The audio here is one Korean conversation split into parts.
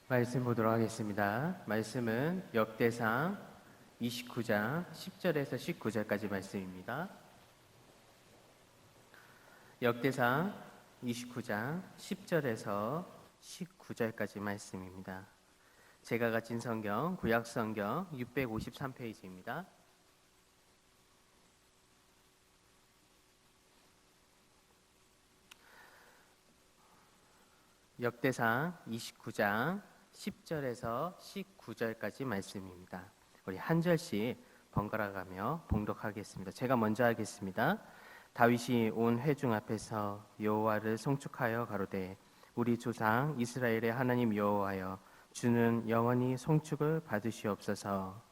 말씀 보도록 하겠습니다. 말씀은 역대상 29장 10절에서 19절까지 말씀입니다. 역대상 29장 10절에서 19절까지 말씀입니다. 제가 가진 성경, 구약성경 653페이지입니다. 역대상 29장 10절에서 19절까지 말씀입니다. 우리 한 절씩 번갈아 가며 봉독하겠습니다. 제가 먼저 하겠습니다. 다윗이 온 회중 앞에서 여호와를 송축하여 가로되 우리 조상 이스라엘의 하나님 여호와여 주는 영원히 송축을 받으시옵소서.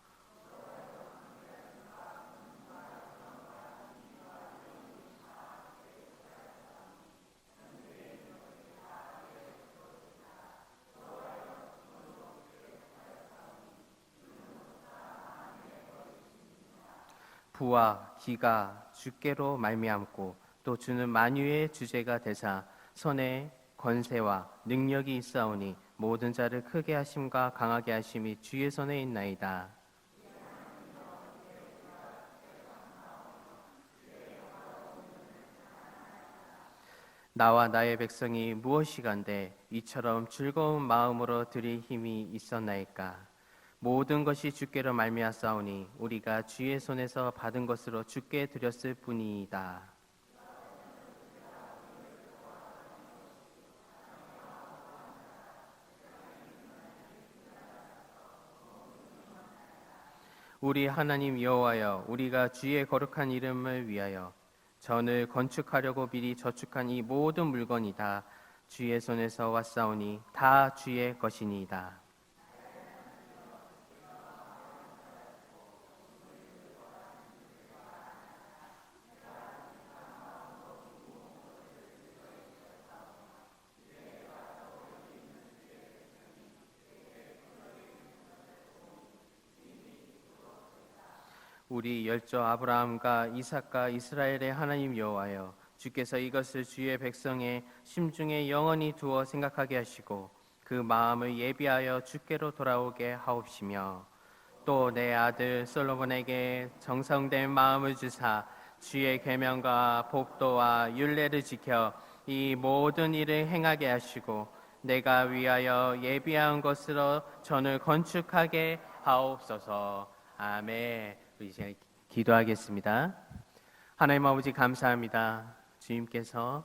부와 기가 주께로 말미암고 또 주는 만유의 주제가 되사 손에 권세와 능력이 있사오니 모든 자를 크게 하심과 강하게 하심이 주의 손에 있나이다. 나와 나의 백성이 무엇이간데 이처럼 즐거운 마음으로 드릴 힘이 있었나이까. 모든 것이 주께로 말미암사오니 우리가 주의 손에서 받은 것으로 주께 드렸을 뿐이다. 우리 하나님 여호와여 우리가 주의 거룩한 이름을 위하여 전을 건축하려고 미리 저축한 이 모든 물건이 다 주의 손에서 왔사오니 다 주의 것이니이다. 우리 열조 아브라함과 이삭과 이스라엘의 하나님 여호와여 주께서 이것을 주의 백성의 심중에 영원히 두어 생각하게 하시고 그 마음을 예비하여 주께로 돌아오게 하옵시며 또 내 아들 솔로몬에게 정성된 마음을 주사 주의 계명과 법도와 율례를 지켜 이 모든 일을 행하게 하시고 내가 위하여 예비한 것으로 전을 건축하게 하옵소서. 아멘. 우리 이제 기도하겠습니다. 하나님 아버지 감사합니다. 주님께서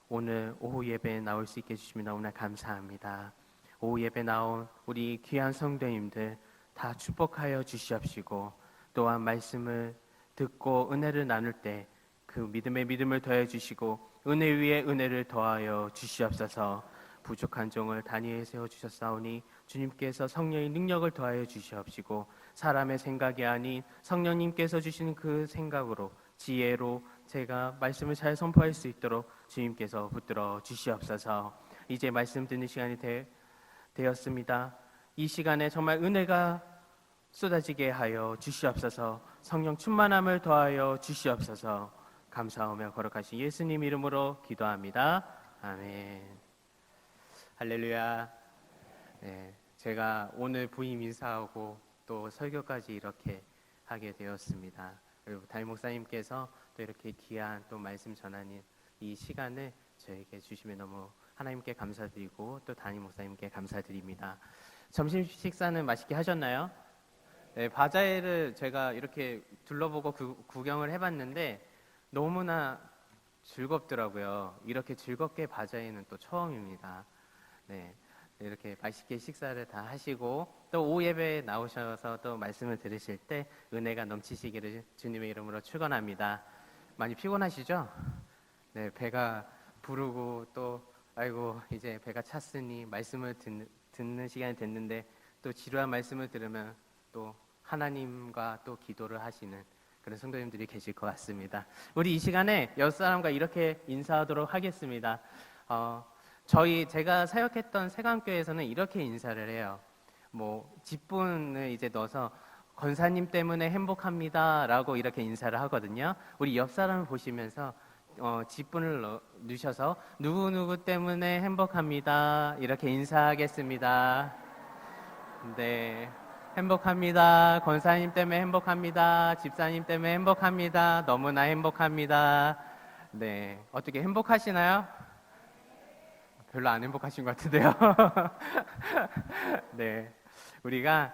오늘 오후 예배에 나올 수 있게 해주시면 너무나 감사합니다. 오후 예배 나온 우리 귀한 성도님들 다 축복하여 주시옵시고 또한 말씀을 듣고 은혜를 나눌 때 그 믿음에 믿음을 더해 주시고 은혜 위에 은혜를 더하여 주시옵소서. 부족한 종을 단위에 세워주셨사오니 주님께서 성령의 능력을 더하여 주시옵시고 사람의 생각이 아닌 성령님께서 주시는 그 생각으로 지혜로 제가 말씀을 잘 선포할 수 있도록 주님께서 붙들어 주시옵소서. 이제 말씀 듣는 시간이 되었습니다. 이 시간에 정말 은혜가 쏟아지게 하여 주시옵소서. 성령 충만함을 더하여 주시옵소서. 감사하며 거룩하신 예수님 이름으로 기도합니다. 아멘. 할렐루야. 네, 제가 오늘 부임 인사하고 또 설교까지 이렇게 하게 되었습니다. 그리고 담임 목사님께서 또 이렇게 귀한 또 말씀 전하는 이 시간을 저에게 주시면 너무 하나님께 감사드리고 또 담임 목사님께 감사드립니다. 점심 식사는 맛있게 하셨나요? 네, 바자회를 제가 이렇게 둘러보고 구경을 해봤는데 너무나 즐겁더라고요. 이렇게 즐겁게 바자회는 또 처음입니다. 네, 이렇게 맛있게 식사를 다 하시고 또 오후 예배에 나오셔서 또 말씀을 들으실 때 은혜가 넘치시기를 주님의 이름으로 축원합니다. 많이 피곤하시죠? 네, 배가 부르고 또 아이고 이제 배가 찼으니 말씀을 듣는 시간이 됐는데 또 지루한 말씀을 들으면 또 하나님과 또 기도를 하시는 그런 성도님들이 계실 것 같습니다. 우리 이 시간에 옆 사람과 이렇게 인사하도록 하겠습니다. 제가 사역했던 세강교회에서는 이렇게 인사를 해요. 직분을 이제 넣어서 권사님 때문에 행복합니다라고 이렇게 인사를 하거든요. 우리 옆 사람을 보시면서 직분을 넣으셔서 누구누구 때문에 행복합니다 이렇게 인사하겠습니다. 네, 행복합니다. 권사님 때문에 행복합니다. 집사님 때문에 행복합니다. 너무나 행복합니다. 네, 어떻게 행복하시나요? 별로 안 행복하신 것 같은데요. 네, 우리가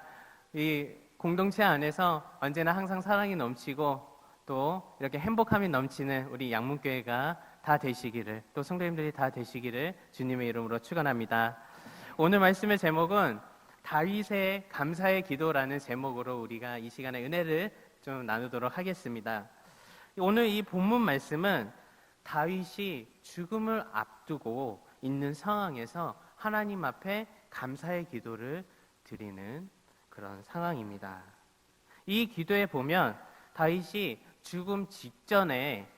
이 공동체 안에서 언제나 항상 사랑이 넘치고 또 이렇게 행복함이 넘치는 우리 양문교회가 다 되시기를, 또 성도님들이 다 되시기를 주님의 이름으로 축원합니다. 오늘 말씀의 제목은 다윗의 감사의 기도라는 제목으로 우리가 이 시간에 은혜를 좀 나누도록 하겠습니다. 오늘 이 본문 말씀은 다윗이 죽음을 앞두고 있는 상황에서 하나님 앞에 감사의 기도를 드리는 그런 상황입니다. 이 기도에 보면 다윗이 죽음 직전에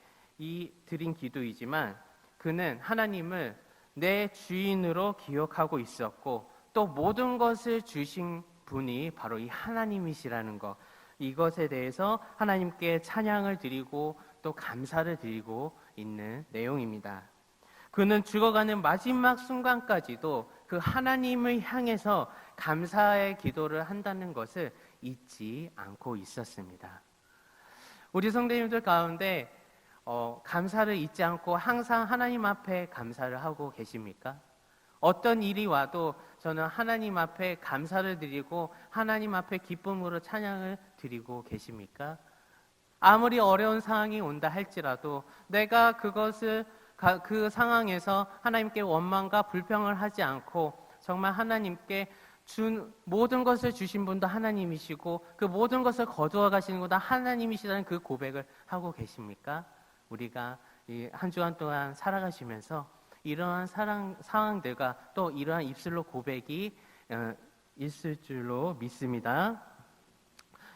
드린 기도이지만 그는 하나님을 내 주인으로 기억하고 있었고 또 모든 것을 주신 분이 바로 이 하나님이시라는 것, 이것에 대해서 하나님께 찬양을 드리고 또 감사를 드리고 있는 내용입니다. 그는 죽어가는 마지막 순간까지도 그 하나님을 향해서 감사의 기도를 한다는 것을 잊지 않고 있었습니다. 우리 성도님들 가운데 감사를 잊지 않고 항상 하나님 앞에 감사를 하고 계십니까? 어떤 일이 와도 저는 하나님 앞에 감사를 드리고 하나님 앞에 기쁨으로 찬양을 드리고 계십니까? 아무리 어려운 상황이 온다 할지라도 내가 그 상황에서 하나님께 원망과 불평을 하지 않고 정말 하나님께 모든 것을 주신 분도 하나님이시고 그 모든 것을 거두어 가시는 분도 하나님이시라는 그 고백을 하고 계십니까? 우리가 이 한 주간 동안 살아가시면서 이러한 상황들과 또 이러한 입술로 고백이 있을 줄로 믿습니다.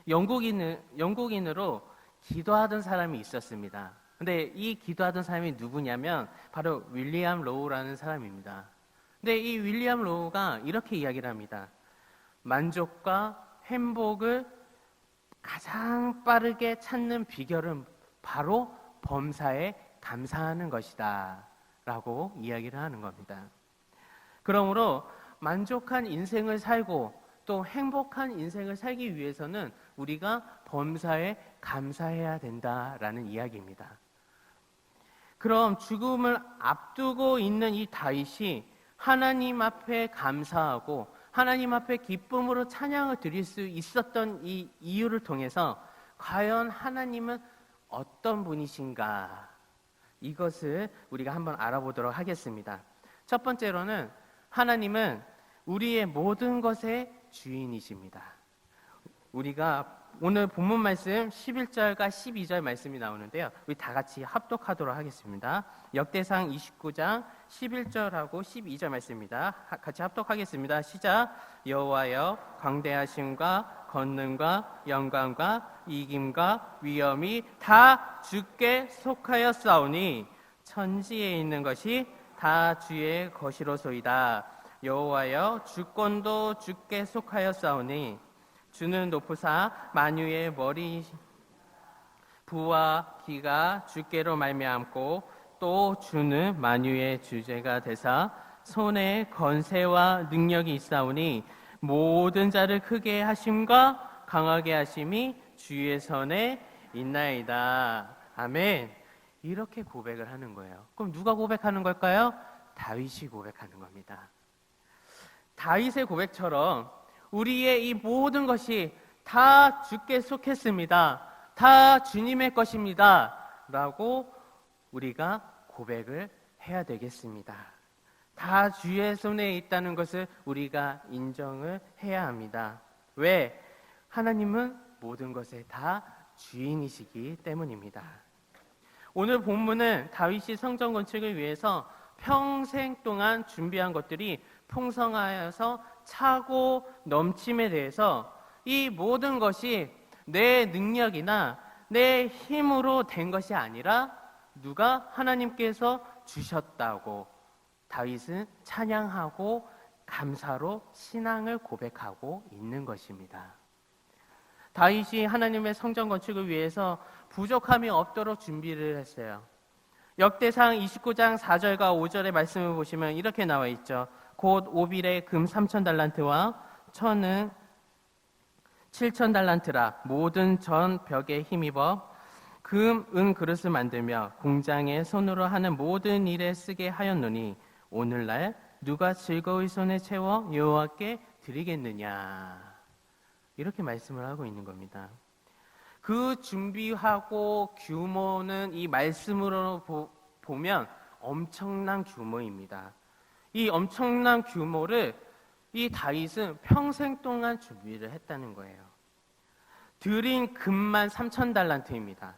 영국인으로 기도하던 사람이 있었습니다. 근데 이 기도하던 사람이 누구냐면 바로 윌리엄 로우라는 사람입니다. 근데 이 윌리엄 로우가 이렇게 이야기를 합니다. 만족과 행복을 가장 빠르게 찾는 비결은 바로 범사에 감사하는 것이다 라고 이야기를 하는 겁니다. 그러므로 만족한 인생을 살고 또 행복한 인생을 살기 위해서는 우리가 범사에 감사해야 된다라는 이야기입니다. 그럼 죽음을 앞두고 있는 이 다윗이 하나님 앞에 감사하고 하나님 앞에 기쁨으로 찬양을 드릴 수 있었던 이 이유를 통해서 과연 하나님은 어떤 분이신가, 이것을 우리가 한번 알아보도록 하겠습니다. 첫 번째로는 하나님은 우리의 모든 것의 주인이십니다. 우리가 오늘 본문 말씀 11절과 12절 말씀이 나오는데요, 우리 다 같이 합독하도록 하겠습니다. 역대상 29장 11절하고 12절 말씀입니다. 같이 합독하겠습니다. 시작. 여호와여, 광대하심과 권능과 영광과 이김과 위엄이 다 주께 속하였사오니 천지에 있는 것이 다 주의 것이로소이다. 여호와여, 주권도 주께 속하였사오니 주는 높으사 만유의 머리 부와 기가 주께로 말미암고 또 주는 만유의 주제가 되사 손에 건세와 능력이 있사오니 모든 자를 크게 하심과 강하게 하심이 주의 손에 있나이다. 아멘. 이렇게 고백을 하는 거예요. 그럼 누가 고백하는 걸까요? 다윗이 고백하는 겁니다. 다윗의 고백처럼 우리의 이 모든 것이 다 주께 속했습니다. 다 주님의 것입니다. 라고 우리가 고백을 해야 되겠습니다. 다 주의 손에 있다는 것을 우리가 인정을 해야 합니다. 왜? 하나님은 모든 것의 다 주인이시기 때문입니다. 오늘 본문은 다윗이 성전 건축을 위해서 평생 동안 준비한 것들이 풍성하여서 차고 넘침에 대해서 이 모든 것이 내 능력이나 내 힘으로 된 것이 아니라 누가 하나님께서 주셨다고 다윗은 찬양하고 감사로 신앙을 고백하고 있는 것입니다. 다윗이 하나님의 성전 건축을 위해서 부족함이 없도록 준비를 했어요. 역대상 29장 4절과 5절의 말씀을 보시면 이렇게 나와 있죠. 곧 오빌의 금 3,000달란트와 천은 7,000달란트라. 모든 전 벽에 힘입어 금, 은 그릇을 만들며 공장에 손으로 하는 모든 일에 쓰게 하였노니 오늘날 누가 즐거이 손에 채워 여호와께 드리겠느냐. 이렇게 말씀을 하고 있는 겁니다. 그 준비하고 규모는 이 말씀으로 보면 엄청난 규모입니다. 이 엄청난 규모를 이 다윗은 평생 동안 준비를 했다는 거예요. 드린 금만 3,000달란트입니다.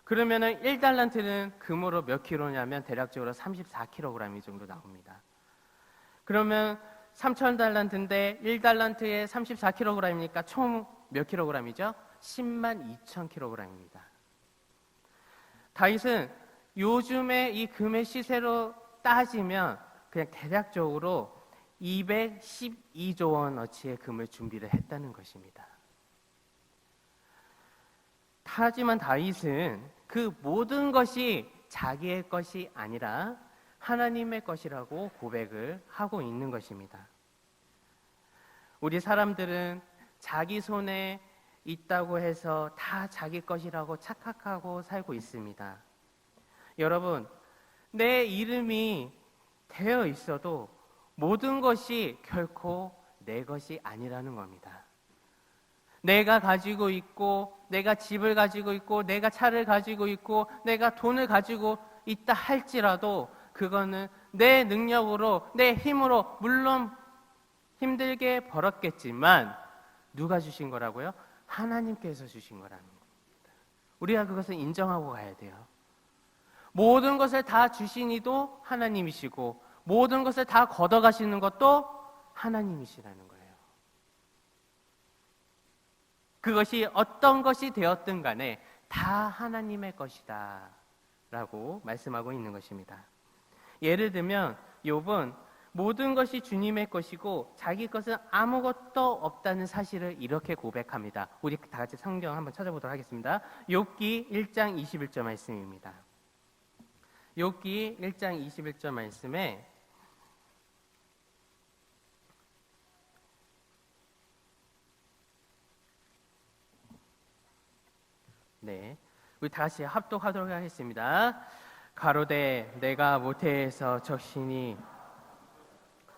그러면은 1달란트는 금으로 몇 킬로냐면 대략적으로 34kg 정도 나옵니다. 그러면 3,000달란트인데 1달란트에 34kg이니까 총 몇 킬로그램이죠? 102,000kg입니다. 다윗은 요즘에 이 금의 시세로 따지면 그냥 대략적으로 212조 원어치의 금을 준비를 했다는 것입니다. 하지만 다윗은 그 모든 것이 자기의 것이 아니라 하나님의 것이라고 고백을 하고 있는 것입니다. 우리 사람들은 자기 손에 있다고 해서 다 자기 것이라고 착각하고 살고 있습니다. 여러분, 내 이름이 되어 있어도 모든 것이 결코 내 것이 아니라는 겁니다. 내가 가지고 있고, 내가 집을 가지고 있고, 내가 차를 가지고 있고, 내가 돈을 가지고 있다 할지라도 그거는 내 능력으로, 내 힘으로 물론 힘들게 벌었겠지만 누가 주신 거라고요? 하나님께서 주신 거라는 겁니다. 우리가 그것을 인정하고 가야 돼요. 모든 것을 다 주신 이도 하나님이시고 모든 것을 다 걷어가시는 것도 하나님이시라는 거예요. 그것이 어떤 것이 되었든 간에 다 하나님의 것이다 라고 말씀하고 있는 것입니다. 예를 들면 욥은 모든 것이 주님의 것이고 자기 것은 아무것도 없다는 사실을 이렇게 고백합니다. 우리 다 같이 성경 한번 찾아보도록 하겠습니다. 욥기 1장 21절 말씀입니다. 욥기 1장 21절 말씀에 우리 다시 합독하도록 하겠습니다. 가로되 내가 모태에서 적신이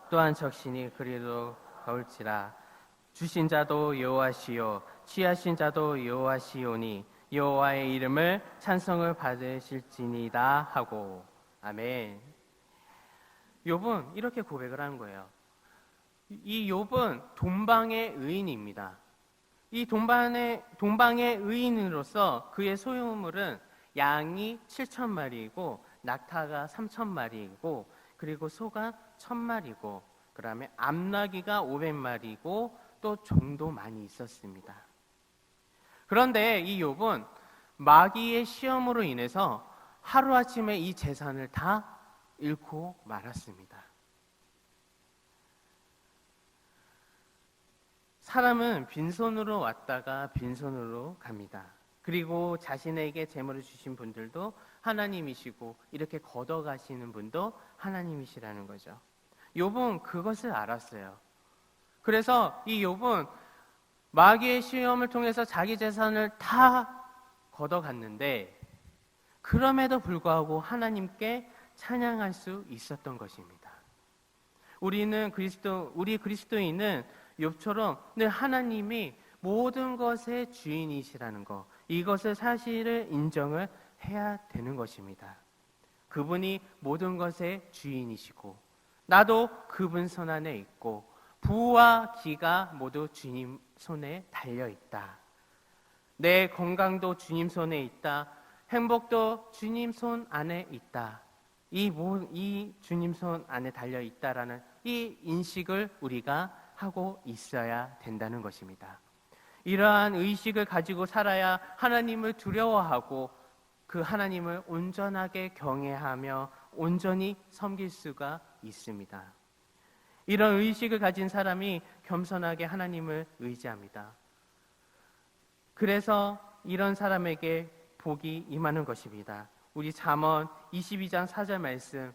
또한 적신이 그리도 거울지라. 주신 자도 여호와시요 취하신 자도 여호와시오니 여호와의 이름을 찬송을 받으실지니이다 하고. 아멘. 욥은 이렇게 고백을 하는 거예요. 이 욥은 동방의 의인입니다. 이 동방의 의인으로서 그의 소유물은 양이 7,000마리이고 낙타가 3,000마리이고 그리고 소가 1,000마리고 그 다음에 암나귀가 500마리고 또 종도 많이 있었습니다. 그런데 이 욥은 마귀의 시험으로 인해서 하루아침에 이 재산을 다 잃고 말았습니다. 사람은 빈손으로 왔다가 빈손으로 갑니다. 그리고 자신에게 재물을 주신 분들도 하나님이시고 이렇게 걷어가시는 분도 하나님이시라는 거죠. 욥은 그것을 알았어요. 그래서 이 욥은 마귀의 시험을 통해서 자기 재산을 다 걷어갔는데 그럼에도 불구하고 하나님께 찬양할 수 있었던 것입니다. 우리 그리스도인은 욥처럼 늘 하나님이 모든 것의 주인이시라는 것, 이것을 사실을 인정을 해야 되는 것입니다. 그분이 모든 것의 주인이시고 나도 그분 손 안에 있고 부와 기가 모두 주님 손에 달려있다. 내 건강도 주님 손에 있다. 행복도 주님 손 안에 있다. 이 주님 손 안에 달려있다라는 이 인식을 우리가 하고 있어야 된다는 것입니다. 이러한 의식을 가지고 살아야 하나님을 두려워하고 그 하나님을 온전하게 경외하며 온전히 섬길 수가 있습니다. 이런 의식을 가진 사람이 겸손하게 하나님을 의지합니다. 그래서 이런 사람에게 복이 임하는 것입니다. 우리 잠언 22장 4절 말씀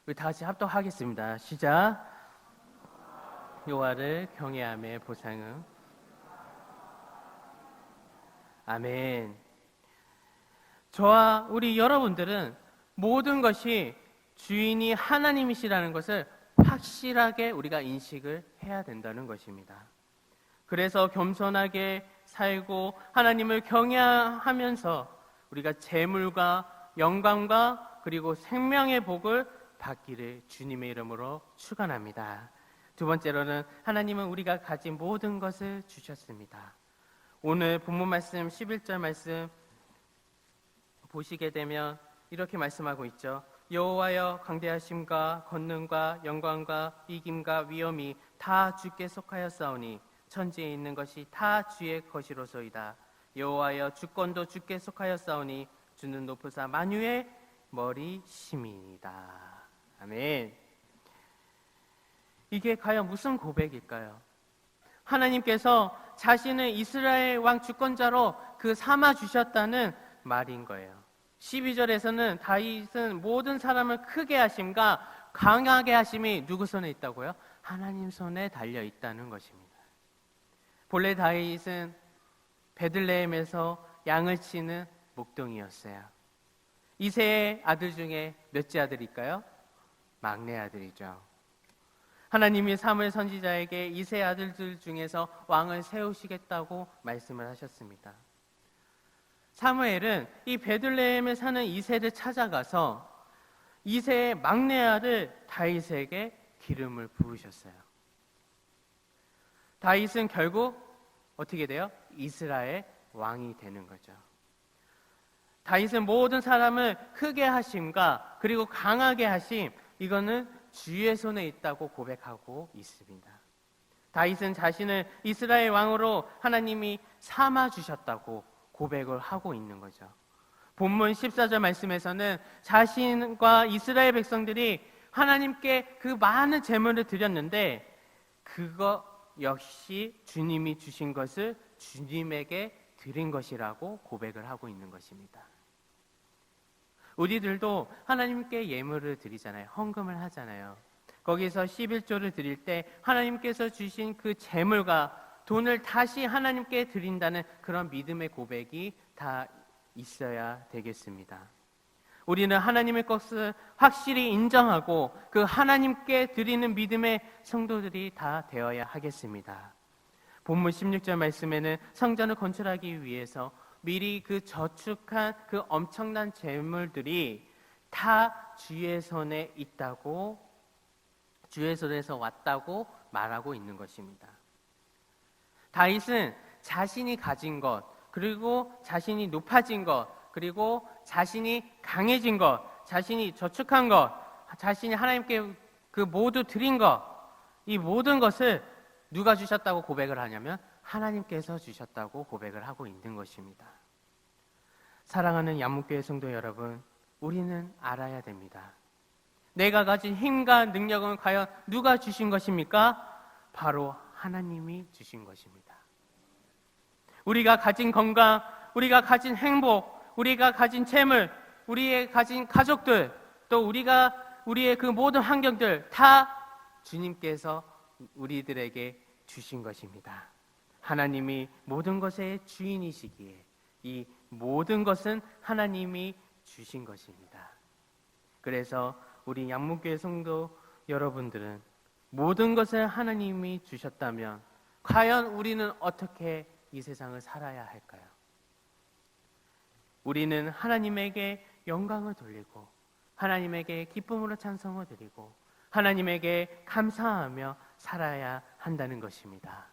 우리 다 같이 합독하겠습니다. 시작. 여호와를 경외함의 보상은 아멘. 저와 우리 여러분들은 모든 것이 주인이 하나님이시라는 것을 확실하게 우리가 인식을 해야 된다는 것입니다. 그래서 겸손하게 살고 하나님을 경외하면서 우리가 재물과 영광과 그리고 생명의 복을 받기를 주님의 이름으로 축원합니다. 두 번째로는 하나님은 우리가 가진 모든 것을 주셨습니다. 오늘 본문 말씀 11절 말씀 보시게 되면 이렇게 말씀하고 있죠. 여호와여, 강대하심과 권능과 영광과 이김과 위엄이 다 주께 속하였사오니 천지에 있는 것이 다 주의 것이로소이다. 여호와여, 주권도 주께 속하였사오니 주는 높으사 만유의 머리심이니이다. 아멘. 이게 과연 무슨 고백일까요? 하나님께서 자신을 이스라엘 왕 주권자로 삼아 주셨다는 말인 거예요. 12절에서는 다윗은 모든 사람을 크게 하심과 강하게 하심이 누구 손에 있다고요? 하나님 손에 달려 있다는 것입니다. 본래 다윗은 베들레헴에서 양을 치는 목동이었어요. 이새의 아들 중에 몇째 아들일까요? 막내 아들이죠. 하나님이 사무엘 선지자에게 이새의 아들들 중에서 왕을 세우시겠다고 말씀을 하셨습니다. 사무엘은 이 베들레헴에 사는 이새를 찾아가서 이새의 막내 아들 다윗에게 기름을 부으셨어요. 다윗은 결국 어떻게 돼요? 이스라엘 왕이 되는 거죠. 다윗은 모든 사람을 크게 하심과 그리고 강하게 하심, 이거는 주의 손에 있다고 고백하고 있습니다. 다윗은 자신을 이스라엘 왕으로 하나님이 삼아 주셨다고 고백을 하고 있는 거죠. 본문 14절 말씀에서는 자신과 이스라엘 백성들이 하나님께 그 많은 제물을 드렸는데 그거 역시 주님이 주신 것을 주님에게 드린 것이라고 고백을 하고 있는 것입니다. 우리들도 하나님께 예물을 드리잖아요. 헌금을 하잖아요. 거기서 11조를 드릴 때 하나님께서 주신 그 재물과 돈을 다시 하나님께 드린다는 그런 믿음의 고백이 다 있어야 되겠습니다. 우리는 하나님의 것을 확실히 인정하고 그 하나님께 드리는 믿음의 성도들이 다 되어야 하겠습니다. 본문 16절 말씀에는 성전을 건축하기 위해서 미리 그 저축한 그 엄청난 재물들이 다 주의 손에 있다고, 주의 손에서 왔다고 말하고 있는 것입니다. 다윗은 자신이 가진 것, 그리고 자신이 높아진 것, 그리고 자신이 강해진 것, 자신이 저축한 것, 자신이 하나님께 그 모두 드린 것, 이 모든 것을 누가 주셨다고 고백을 하냐면 하나님께서 주셨다고 고백을 하고 있는 것입니다. 사랑하는 양목교회 성도 여러분, 우리는 알아야 됩니다. 내가 가진 힘과 능력은 과연 누가 주신 것입니까? 바로 하나님이 주신 것입니다. 우리가 가진 건강, 우리가 가진 행복, 우리가 가진 재물, 우리의 가진 가족들, 또 우리의 그 모든 환경들 다 주님께서 우리들에게 주신 것입니다. 하나님이 모든 것의 주인이시기에 이 모든 것은 하나님이 주신 것입니다. 그래서 우리 양목교회 성도 여러분들은 모든 것을 하나님이 주셨다면 과연 우리는 어떻게 이 세상을 살아야 할까요? 우리는 하나님에게 영광을 돌리고 하나님에게 기쁨으로 찬송을 드리고 하나님에게 감사하며 살아야 한다는 것입니다.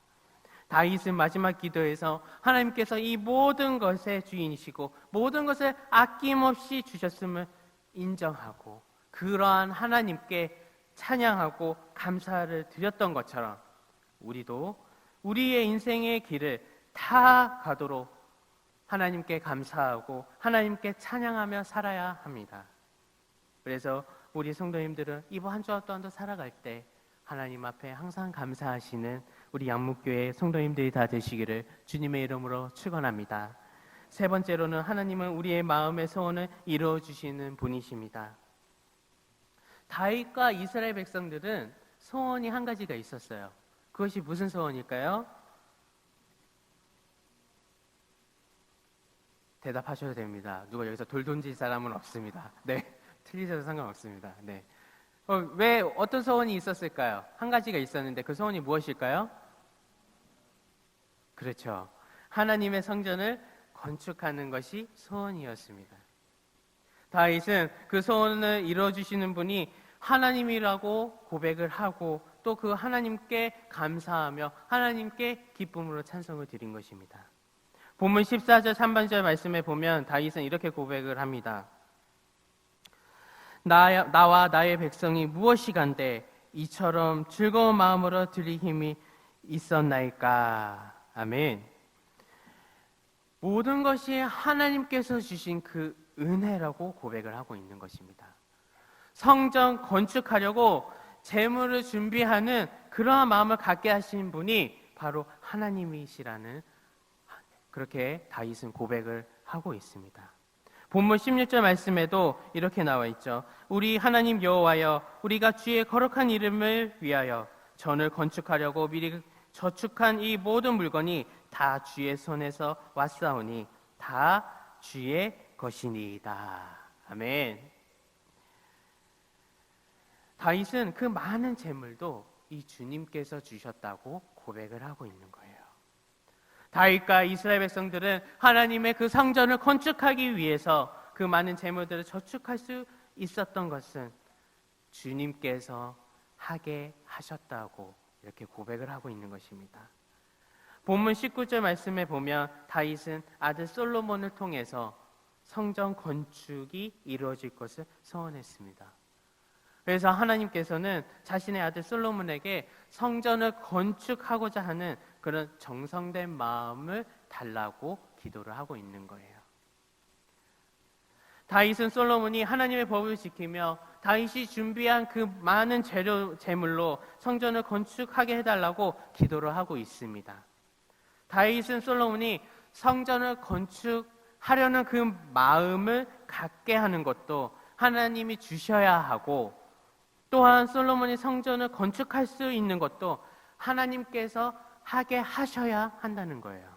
다윗은 마지막 기도에서 하나님께서 이 모든 것의 주인이시고 모든 것을 아낌없이 주셨음을 인정하고 그러한 하나님께 찬양하고 감사를 드렸던 것처럼 우리도 우리의 인생의 길을 다 가도록 하나님께 감사하고 하나님께 찬양하며 살아야 합니다. 그래서 우리 성도님들은 이번 한 주와 또한도 살아갈 때 하나님 앞에 항상 감사하시는 우리 양목교회 성도님들이 다 되시기를 주님의 이름으로 축원합니다. 세 번째로는 하나님은 우리의 마음의 소원을 이루어 주시는 분이십니다. 다윗과 이스라엘 백성들은 소원이 한 가지가 있었어요. 그것이 무슨 소원일까요? 대답하셔도 됩니다. 누가 여기서 돌 던질 사람은 없습니다. 네, 틀리셔도 상관없습니다. 네. 왜 어떤 소원이 있었을까요? 한 가지가 있었는데 그 소원이 무엇일까요? 그렇죠. 하나님의 성전을 건축하는 것이 소원이었습니다. 다윗은 그 소원을 이루어주시는 분이 하나님이라고 고백을 하고 또 그 하나님께 감사하며 하나님께 기쁨으로 찬송을 드린 것입니다. 본문 14절 3반절 말씀에 보면 다윗은 이렇게 고백을 합니다. 나와 나의 백성이 무엇이간데 이처럼 즐거운 마음으로 드릴 힘이 있었나이까. 아멘. 모든 것이 하나님께서 주신 그 은혜라고 고백을 하고 있는 것입니다. 성전 건축하려고 재물을 준비하는 그러한 마음을 갖게 하신 분이 바로 하나님이시라는, 그렇게 다윗은 고백을 하고 있습니다. 본문 16절 말씀에도 이렇게 나와 있죠. 우리 하나님 여호와여, 우리가 주의 거룩한 이름을 위하여 전을 건축하려고 미리 저축한 이 모든 물건이 다 주의 손에서 왔사오니 다 주의 것이니이다. 아멘. 다윗은 그 많은 재물도 이 주님께서 주셨다고 고백을 하고 있는 거예요. 다윗과 이스라엘 백성들은 하나님의 그 성전을 건축하기 위해서 그 많은 재물들을 저축할 수 있었던 것은 주님께서 하게 하셨다고 이렇게 고백을 하고 있는 것입니다. 본문 19절 말씀에 보면 다윗은 아들 솔로몬을 통해서 성전 건축이 이루어질 것을 소원했습니다. 그래서 하나님께서는 자신의 아들 솔로몬에게 성전을 건축하고자 하는 그런 정성된 마음을 달라고 기도를 하고 있는 거예요. 다윗은 솔로몬이 하나님의 법을 지키며 다윗이 준비한 그 많은 재물로 성전을 건축하게 해달라고 기도를 하고 있습니다. 다윗은 솔로몬이 성전을 건축하려는 그 마음을 갖게 하는 것도 하나님이 주셔야 하고, 또한 솔로몬이 성전을 건축할 수 있는 것도 하나님께서 하게 하셔야 한다는 거예요.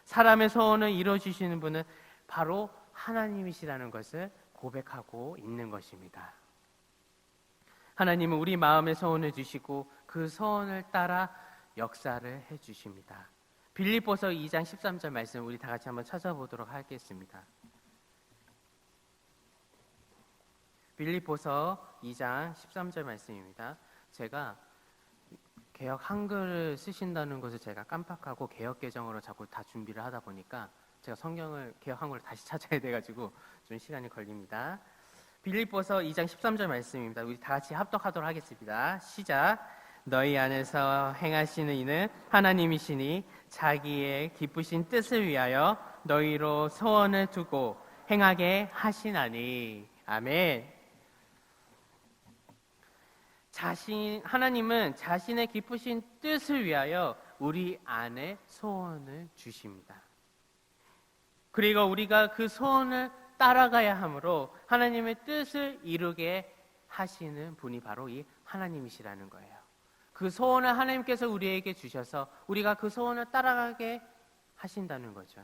사람의 소원을 이루어주시는 분은 바로 하나님이시라는 것을 고백하고 있는 것입니다. 하나님은 우리 마음의 소원을 주시고 그 소원을 따라 역사를 해주십니다. 빌립보서 2장 13절 말씀 우리 다 같이 한번 찾아보도록 하겠습니다. 빌립보서 2장 13절 말씀입니다. 제가 개역 한글을 쓰신다는 것을 제가 깜빡하고 개역 개정으로 자꾸 다 준비를 하다 보니까 제가 성경을 개역 한글을 다시 찾아야 돼가지고 좀 시간이 걸립니다. 빌립보서 2장 13절 말씀입니다. 우리 다 같이 합독하도록 하겠습니다. 시작. 너희 안에서 행하시는 이는 하나님이시니 자기의 기쁘신 뜻을 위하여 너희로 소원을 두고 행하게 하시나니. 아멘. 하나님은 자신의 기쁘신 뜻을 위하여 우리 안에 소원을 주십니다. 그리고 우리가 그 소원을 따라가야 하므로 하나님의 뜻을 이루게 하시는 분이 바로 이 하나님이시라는 거예요. 그 소원을 하나님께서 우리에게 주셔서 우리가 그 소원을 따라가게 하신다는 거죠.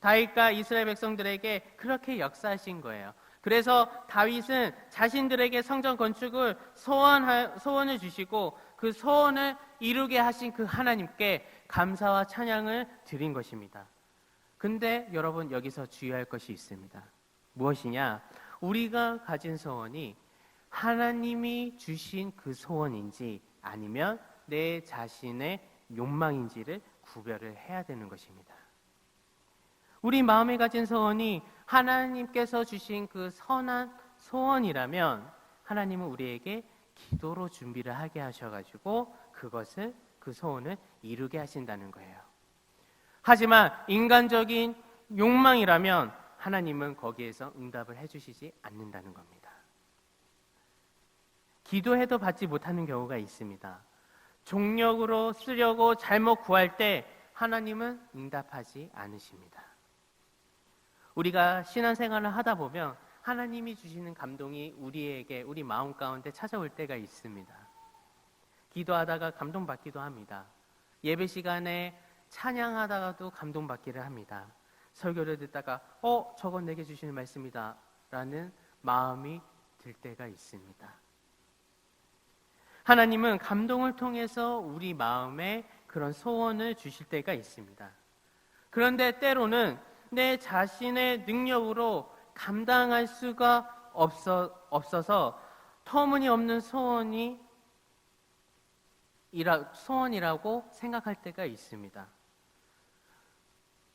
다윗과 이스라엘 백성들에게 그렇게 역사하신 거예요. 그래서 다윗은 자신들에게 성전 건축을 소원을 주시고 그 소원을 이루게 하신 그 하나님께 감사와 찬양을 드린 것입니다. 근데 여러분 여기서 주의할 것이 있습니다. 무엇이냐? 우리가 가진 소원이 하나님이 주신 그 소원인지 아니면 내 자신의 욕망인지를 구별을 해야 되는 것입니다. 우리 마음에 가진 소원이 하나님께서 주신 그 선한 소원이라면 하나님은 우리에게 기도로 준비를 하게 하셔가지고 그 소원을 이루게 하신다는 거예요. 하지만 인간적인 욕망이라면 하나님은 거기에서 응답을 해주시지 않는다는 겁니다. 기도해도 받지 못하는 경우가 있습니다. 종력으로 쓰려고 잘못 구할 때 하나님은 응답하지 않으십니다. 우리가 신앙생활을 하다 보면 하나님이 주시는 감동이 우리 마음 가운데 찾아올 때가 있습니다. 기도하다가 감동받기도 합니다. 예배 시간에 찬양하다가도 감동받기를 합니다. 설교를 듣다가 저건 내게 주시는 말씀이다 라는 마음이 들 때가 있습니다. 하나님은 감동을 통해서 우리 마음에 그런 소원을 주실 때가 있습니다. 그런데 때로는 내 자신의 능력으로 감당할 수가 없어서 터무니없는 소원이라고 생각할 때가 있습니다.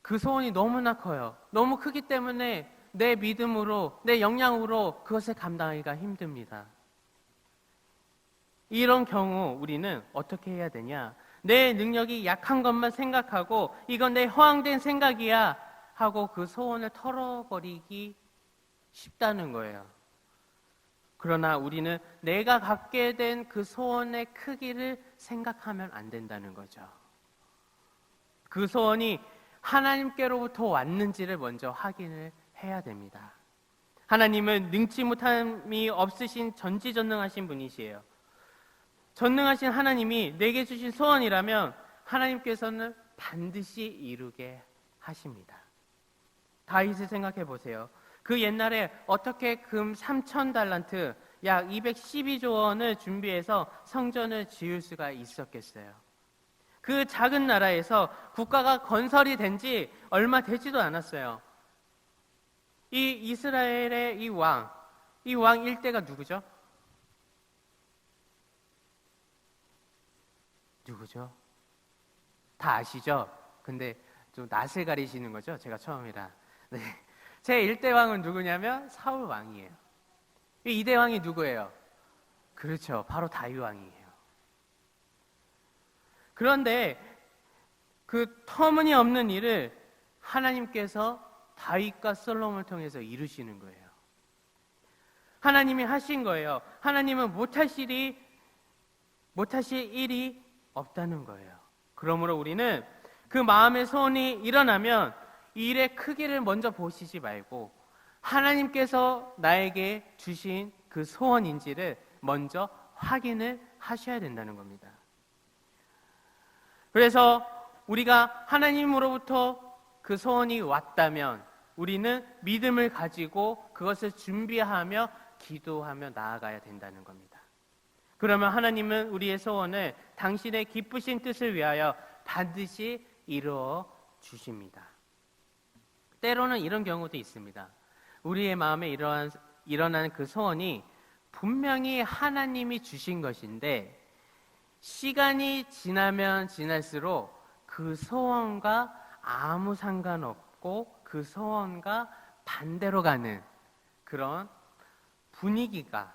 그 소원이 너무나 커요. 너무 크기 때문에 내 믿음으로, 내 역량으로 그것을 감당하기가 힘듭니다. 이런 경우 우리는 어떻게 해야 되냐? 내 능력이 약한 것만 생각하고 이건 내 허황된 생각이야 하고 그 소원을 털어버리기 쉽다는 거예요. 그러나 우리는 내가 갖게 된 그 소원의 크기를 생각하면 안 된다는 거죠. 그 소원이 하나님께로부터 왔는지를 먼저 확인을 해야 됩니다. 하나님은 능치 못함이 없으신 전지전능하신 분이시에요. 전능하신 하나님이 내게 주신 소원이라면 하나님께서는 반드시 이루게 하십니다. 다윗을 생각해 보세요. 그 옛날에 어떻게 금 3,000달란트 약 212조 원을 준비해서 성전을 지을 수가 있었겠어요. 그 작은 나라에서 국가가 건설이 된 지 얼마 되지도 않았어요. 이 이스라엘의 이 왕 일대가 누구죠? 누구죠? 다 아시죠? 근데 좀 낯을 가리시는 거죠? 제가 처음이라. 네. 제 1대 왕은 누구냐면 사울 왕이에요. 이 2대 왕이 누구예요? 그렇죠. 바로 다윗 왕이에요. 그런데 그 터무니없는 일을 하나님께서 다윗과 솔로몬을 통해서 이루시는 거예요. 하나님이 하신 거예요. 하나님은 못하실 일이 없다는 거예요. 그러므로 우리는 그 마음의 소원이 일어나면 이 일의 크기를 먼저 보시지 말고 하나님께서 나에게 주신 그 소원인지를 먼저 확인을 하셔야 된다는 겁니다. 그래서 우리가 하나님으로부터 그 소원이 왔다면 우리는 믿음을 가지고 그것을 준비하며 기도하며 나아가야 된다는 겁니다. 그러면 하나님은 우리의 소원을 당신의 기쁘신 뜻을 위하여 반드시 이루어 주십니다. 때로는 이런 경우도 있습니다. 우리의 마음에 일어나는 그 소원이 분명히 하나님이 주신 것인데 시간이 지나면 지날수록 그 소원과 아무 상관없고 그 소원과 반대로 가는 그런 분위기가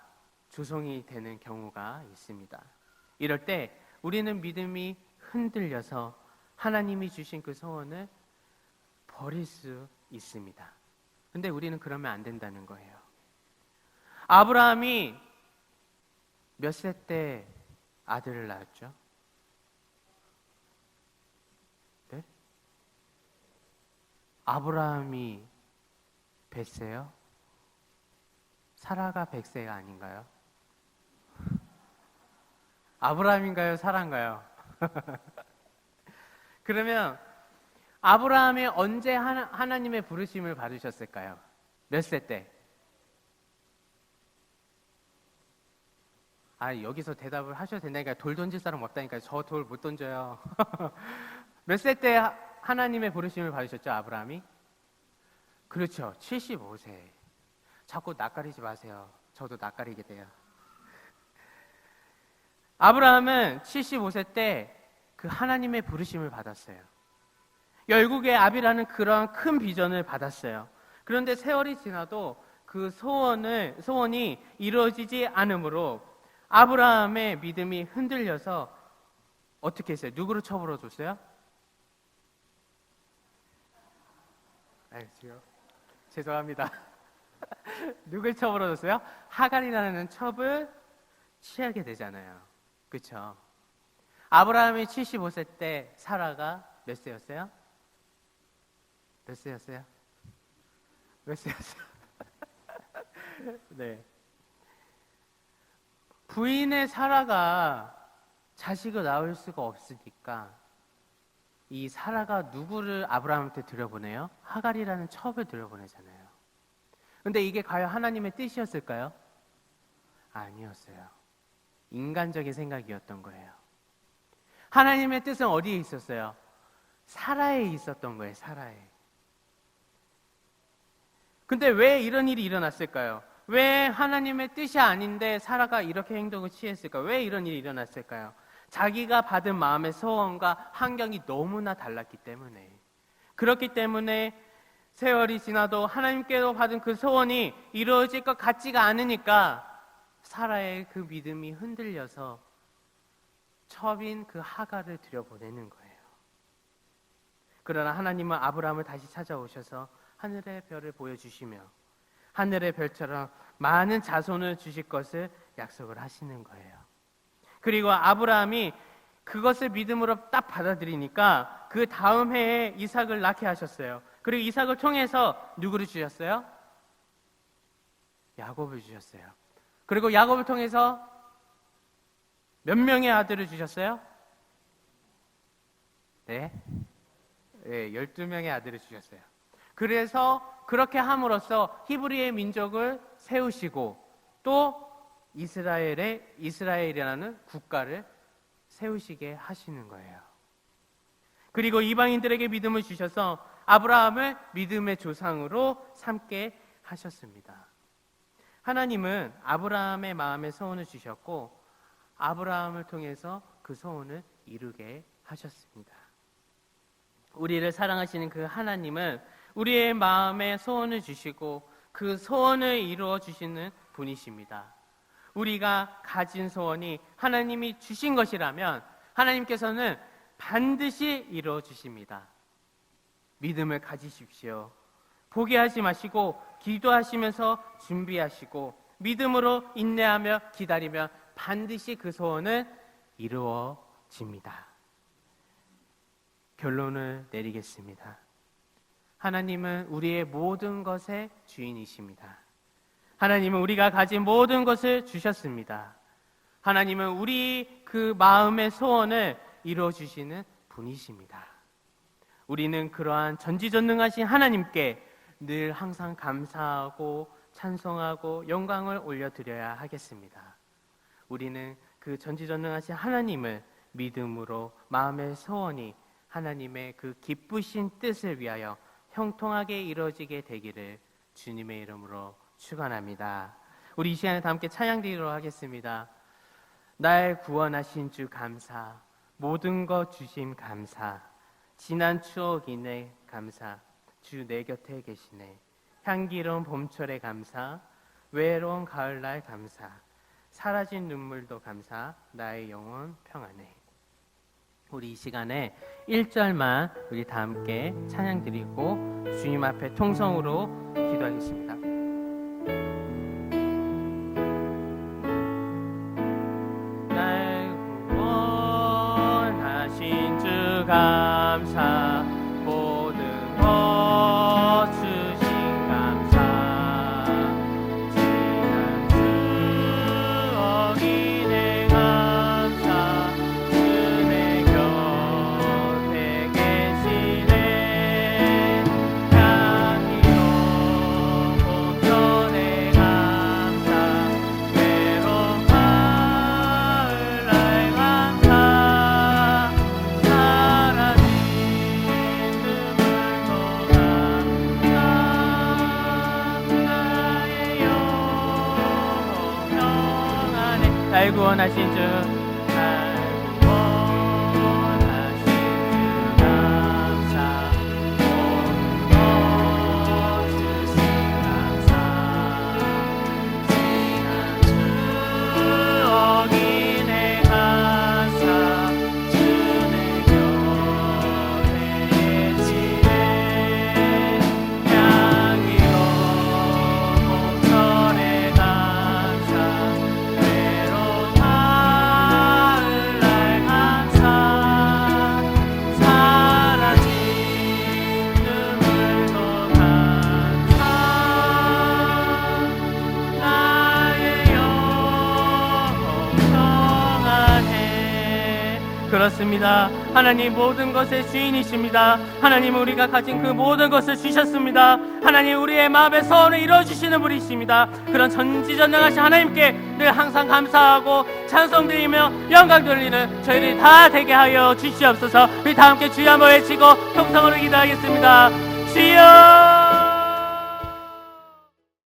조성이 되는 경우가 있습니다. 이럴 때 우리는 믿음이 흔들려서 하나님이 주신 그 소원을 버릴 수 있습니다. 근데 우리는 그러면 안 된다는 거예요. 아브라함이 몇 세 때 아들을 낳았죠? 네? 아브라함이 100세요? 사라가 100세가 아닌가요? 아브라함인가요? 사라인가요? 그러면 아브라함이 언제 하나님의 부르심을 받으셨을까요? 몇 세 때? 여기서 대답을 하셔도 된다니까요. 돌 던질 사람 없다니까요. 저 돌 못 던져요. 몇 세 때 하나님의 부르심을 받으셨죠, 아브라함이? 그렇죠. 75세. 자꾸 낯가리지 마세요. 저도 낯가리게 돼요. 아브라함은 75세 때 그 하나님의 부르심을 받았어요. 열국의 아비라는 그런 큰 비전을 받았어요. 그런데 세월이 지나도 그 소원이 이루어지지 않으므로 아브라함의 믿음이 흔들려서 어떻게 했어요? 누구를 쳐버려줬어요? 지금 죄송합니다. 누굴 쳐버려줬어요? 하갈이라는 첩을 취하게 되잖아요. 그렇죠? 아브라함이 75세 때 사라가 몇 세였어요? 몇 세였어요? 몇 세였어요? 네. 부인의 사라가 자식을 낳을 수가 없으니까 이 사라가 누구를 아브라함한테 들여보내요? 하갈이라는 첩을 들여보내잖아요. 근데 이게 과연 하나님의 뜻이었을까요? 아니었어요. 인간적인 생각이었던 거예요. 하나님의 뜻은 어디에 있었어요? 사라에 있었던 거예요. 사라에. 근데 왜 이런 일이 일어났을까요? 왜 하나님의 뜻이 아닌데 사라가 이렇게 행동을 취했을까요? 왜 이런 일이 일어났을까요? 자기가 받은 마음의 소원과 환경이 너무나 달랐기 때문에. 그렇기 때문에 세월이 지나도 하나님께로 받은 그 소원이 이루어질 것 같지가 않으니까 사라의 그 믿음이 흔들려서 첩인 그 하갈을 들여보내는 거예요. 그러나 하나님은 아브라함을 다시 찾아오셔서 하늘의 별을 보여주시며 하늘의 별처럼 많은 자손을 주실 것을 약속을 하시는 거예요. 그리고 아브라함이 그것을 믿음으로 딱 받아들이니까 그 다음 해에 이삭을 낳게 하셨어요. 그리고 이삭을 통해서 누구를 주셨어요? 야곱을 주셨어요. 그리고 야곱을 통해서 몇 명의 아들을 주셨어요? 네, 12명의 아들을 주셨어요. 그래서 그렇게 함으로써 히브리의 민족을 세우시고 또 이스라엘이라는 국가를 세우시게 하시는 거예요. 그리고 이방인들에게 믿음을 주셔서 아브라함을 믿음의 조상으로 삼게 하셨습니다. 하나님은 아브라함의 마음에 소원을 주셨고 아브라함을 통해서 그 소원을 이루게 하셨습니다. 우리를 사랑하시는 그 하나님은 우리의 마음에 소원을 주시고 그 소원을 이루어 주시는 분이십니다. 우리가 가진 소원이 하나님이 주신 것이라면 하나님께서는 반드시 이루어 주십니다. 믿음을 가지십시오. 포기하지 마시고 기도하시면서 준비하시고 믿음으로 인내하며 기다리면 반드시 그 소원은 이루어집니다. 결론을 내리겠습니다. 하나님은 우리의 모든 것의 주인이십니다. 하나님은 우리가 가진 모든 것을 주셨습니다. 하나님은 우리 그 마음의 소원을 이루어주시는 분이십니다. 우리는 그러한 전지전능하신 하나님께 늘 항상 감사하고 찬송하고 영광을 올려드려야 하겠습니다. 우리는 그 전지전능하신 하나님을 믿음으로 마음의 소원이 하나님의 그 기쁘신 뜻을 위하여 형통하게 이루어지게 되기를 주님의 이름으로 축원합니다. 우리 이 시간에 다 함께 찬양 드리도록 하겠습니다. 날 구원하신 주 감사, 모든 것 주심 감사, 지난 추억이네 감사, 주 내 곁에 계시네, 향기로운 봄철에 감사, 외로운 가을날 감사, 사라진 눈물도 감사, 나의 영혼 평안해. 우리 이 시간에 1절만 우리 다 함께 찬양 드리고 주님 앞에 통성으로 기도하겠습니다. 날 구원하신 주 감사, 모든 것 주신 감사, 지난 추억이 내 감사, 주 내 곁에 계시네, 향기로운 봄철의 감사, 외로운 가을날 감사, 사라진 눈물도 감사, 나의 영혼 평안해. 날 구원하신 주, 날 구원하신 주 감사, 모든 것 주신 감사, 지난 추억이 내 감사, 주 내 곁에 계시네, 향기로운 봄철의 감사, 외로운 가을날 그렇습니다. 하나님 모든 것의 주인이십니다. 하나님 우리가 가진 그 모든 것을 주셨습니다. 하나님 우리의 마음의 소원을 이루어주시는 분이십니다. 그런 전지전능하신 하나님께 늘 항상 감사하고 찬송드리며 영광 돌리는 저희들이 다 되게 하여 주시옵소서. 우리 다 함께 주여 한번 외치고 통성으로 기도하겠습니다. 주여